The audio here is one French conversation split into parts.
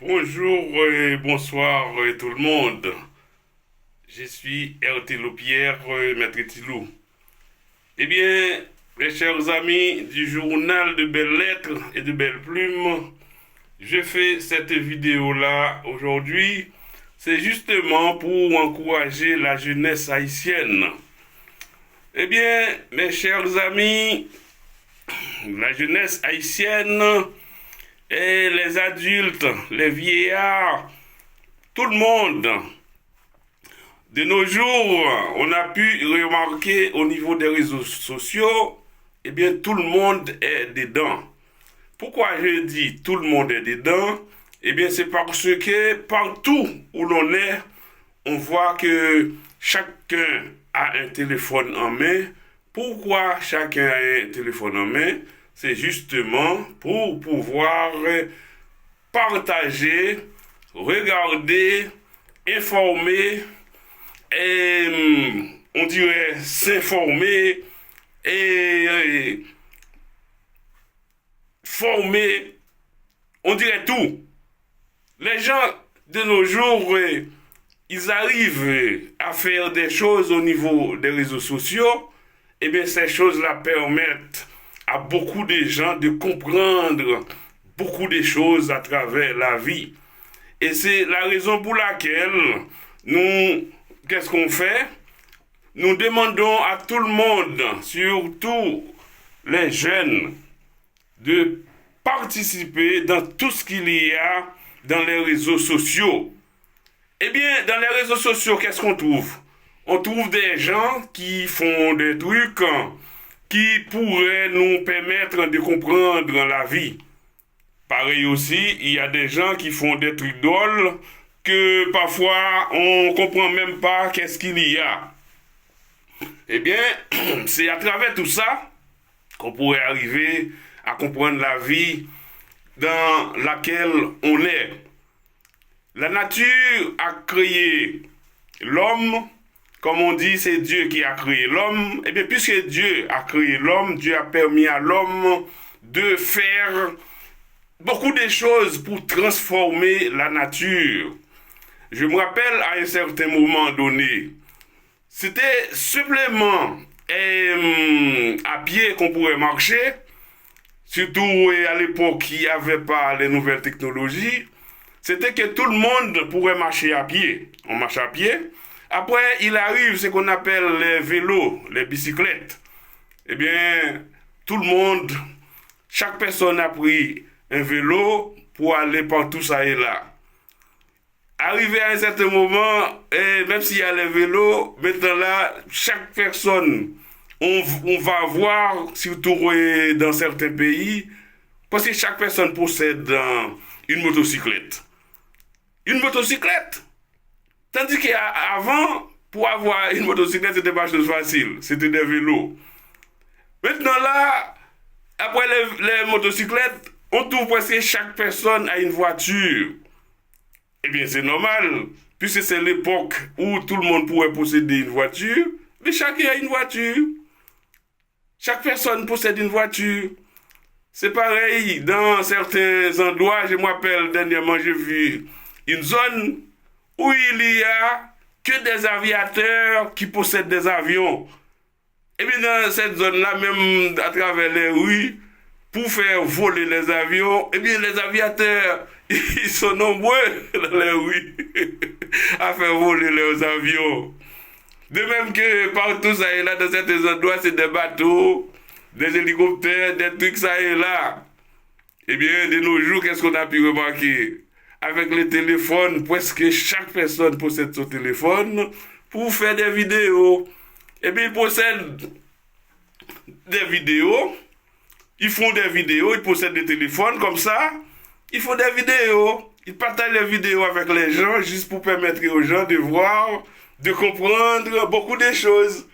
Bonjour et bonsoir tout le monde. Je suis RT Lopierre, Maître Tilou. Eh bien, mes chers amis du journal de belles lettres et de belles plumes, je fais cette vidéo-là aujourd'hui. C'est justement pour encourager la jeunesse haïtienne. Eh bien, mes chers amis, la jeunesse haïtienne et les adultes, les vieillards, tout le monde. De nos jours, on a pu remarquer au niveau des réseaux sociaux, eh bien, tout le monde est dedans. Pourquoi je dis tout le monde est dedans? Eh bien, c'est parce que partout où l'on est, on voit que chacun a un téléphone en main. Pourquoi chacun a un téléphone en main? C'est justement pour pouvoir partager, regarder, informer, et on dirait s'informer et former, on dirait tout. Les gens de nos jours, ils arrivent à faire des choses au niveau des réseaux sociaux, et bien ces choses-là permettent à beaucoup de gens de comprendre beaucoup de choses à travers la vie. Et c'est la raison pour laquelle nous, qu'est-ce qu'on fait? Nous demandons à tout le monde, surtout les jeunes, de participer dans tout ce qu'il y a dans les réseaux sociaux. Eh bien, dans les réseaux sociaux, qu'est-ce qu'on trouve? On trouve des gens qui font des trucs qui pourraient nous permettre de comprendre la vie. Pareil aussi, il y a des gens qui font des trucs drôles que parfois on ne comprend même pas qu'est-ce qu'il y a. Eh bien, c'est à travers tout ça qu'on pourrait arriver à comprendre la vie dans laquelle on est. La nature a créé l'homme, comme on dit, c'est Dieu qui a créé l'homme. Eh bien, puisque Dieu a créé l'homme, Dieu a permis à l'homme de faire beaucoup de choses pour transformer la nature. Je me rappelle à un certain moment donné, c'était simplement à pied qu'on pourrait marcher, surtout à l'époque il n'y avait pas les nouvelles technologies, c'était que tout le monde pourrait marcher à pied. On marche à pied. Après, il arrive ce qu'on appelle les vélos, les bicyclettes. Eh bien, tout le monde, chaque personne a pris un vélo pour aller partout ça et là. Arrivé à un certain moment, et même s'il y a les vélos, maintenant là, chaque personne, on va voir, surtout dans certains pays, parce que chaque personne possède une motocyclette. Une motocyclette. Tandis qu'avant, pour avoir une motocyclette, c'était pas chose facile. C'était des vélos. Maintenant là, après les motocyclettes, on trouve presque chaque personne a une voiture. Eh bien, c'est normal, puisque c'est l'époque où tout le monde pourrait posséder une voiture, mais chacun a une voiture. Chaque personne possède une voiture. C'est pareil, dans certains endroits, je me rappelle, dernièrement, j'ai vu une zone où il y a que des aviateurs qui possèdent des avions. Et bien dans cette zone-là, même à travers les rues, pour faire voler les avions, eh bien les aviateurs, ils sont nombreux dans les rues à faire voler leurs avions. De même que partout ça et là, dans certains endroits, c'est des bateaux, des hélicoptères, des trucs ça et là. Eh bien, de nos jours, qu'est-ce qu'on a pu remarquer? Avec les téléphones, presque chaque personne possède son téléphone pour faire des vidéos. Eh bien, ils possèdent des vidéos, ils font des vidéos, ils possèdent des téléphones comme ça, ils font des vidéos, ils partagent les vidéos avec les gens juste pour permettre aux gens de voir, de comprendre beaucoup de choses.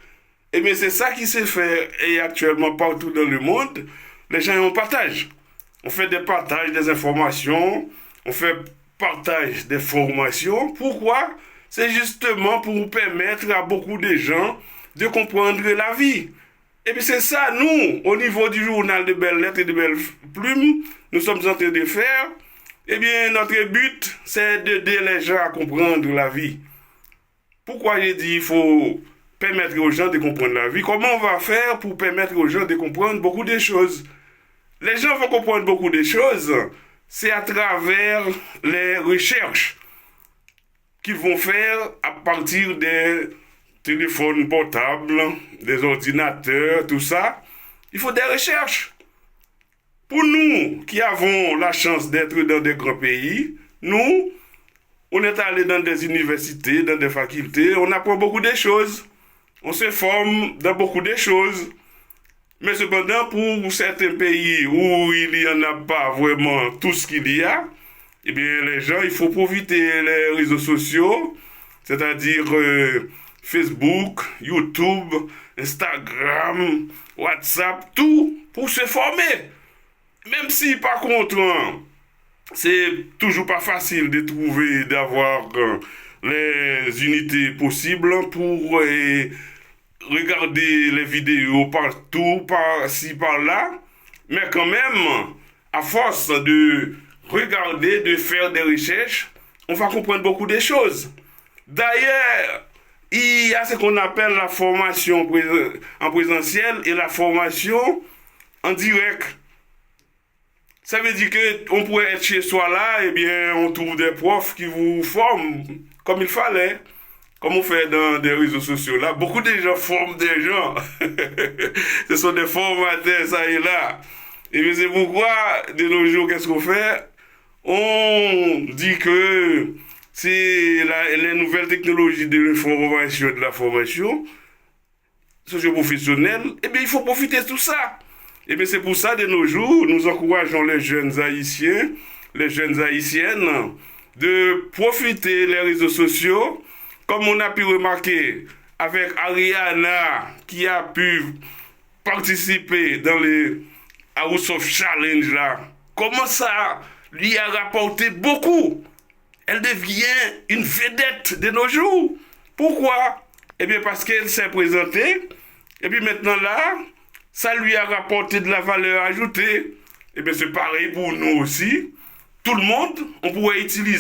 Eh bien, c'est ça qui s'est fait et actuellement partout dans le monde, les gens on partage. On fait des partages des informations, on fait partage des formations. Pourquoi? C'est justement pour permettre à beaucoup de gens de comprendre la vie. Et puis c'est ça, nous, au niveau du journal de belles lettres et de belles plumes, nous sommes en train de faire. Eh bien, notre but, c'est d'aider les gens à comprendre la vie. Pourquoi j'ai dit qu'il faut permettre aux gens de comprendre la vie? Comment on va faire pour permettre aux gens de comprendre beaucoup de choses? Les gens vont comprendre beaucoup de choses, c'est à travers les recherches qu'ils vont faire à partir des téléphones portables, des ordinateurs, tout ça. Il faut des recherches. Pour nous qui avons la chance d'être dans des grands pays, nous, on est allé dans des universités, dans des facultés, on apprend beaucoup de choses. On se forme dans beaucoup de choses. Mais cependant, pour certains pays où il n'y en a pas vraiment tout ce qu'il y a, eh bien, les gens, il faut profiter des réseaux sociaux, c'est-à-dire Facebook, YouTube, Instagram, WhatsApp, tout pour se former. Même si, par contre, c'est toujours pas facile de trouver, d'avoir les unités possibles pour regarder les vidéos partout, par-ci, par-là, mais quand même, à force de regarder, de faire des recherches, on va comprendre beaucoup de choses. D'ailleurs, il y a ce qu'on appelle la formation en présentiel et la formation en direct. Ça veut dire qu'on pourrait être chez soi là, et bien on trouve des profs qui vous forment comme il fallait. Comme on fait dans des réseaux sociaux là, beaucoup de gens forment des gens. Ce sont des formateurs, ça et là. Et bien c'est pourquoi, de nos jours, qu'est-ce qu'on fait? On dit que c'est les nouvelles technologies de l'information et de la formation socio-professionnelle. Et bien il faut profiter de tout ça. Et bien c'est pour ça, de nos jours, nous encourageons les jeunes haïtiens, les jeunes haïtiennes, de profiter des réseaux sociaux. Comme on a pu remarquer avec Ariana qui a pu participer dans les House of Challenge là, comment ça lui a rapporté beaucoup. Elle devient une vedette de nos jours. Pourquoi? Eh bien parce qu'elle s'est présentée et puis maintenant là, ça lui a rapporté de la valeur ajoutée. Eh bien c'est pareil pour nous aussi. Tout le monde, on pourrait utiliser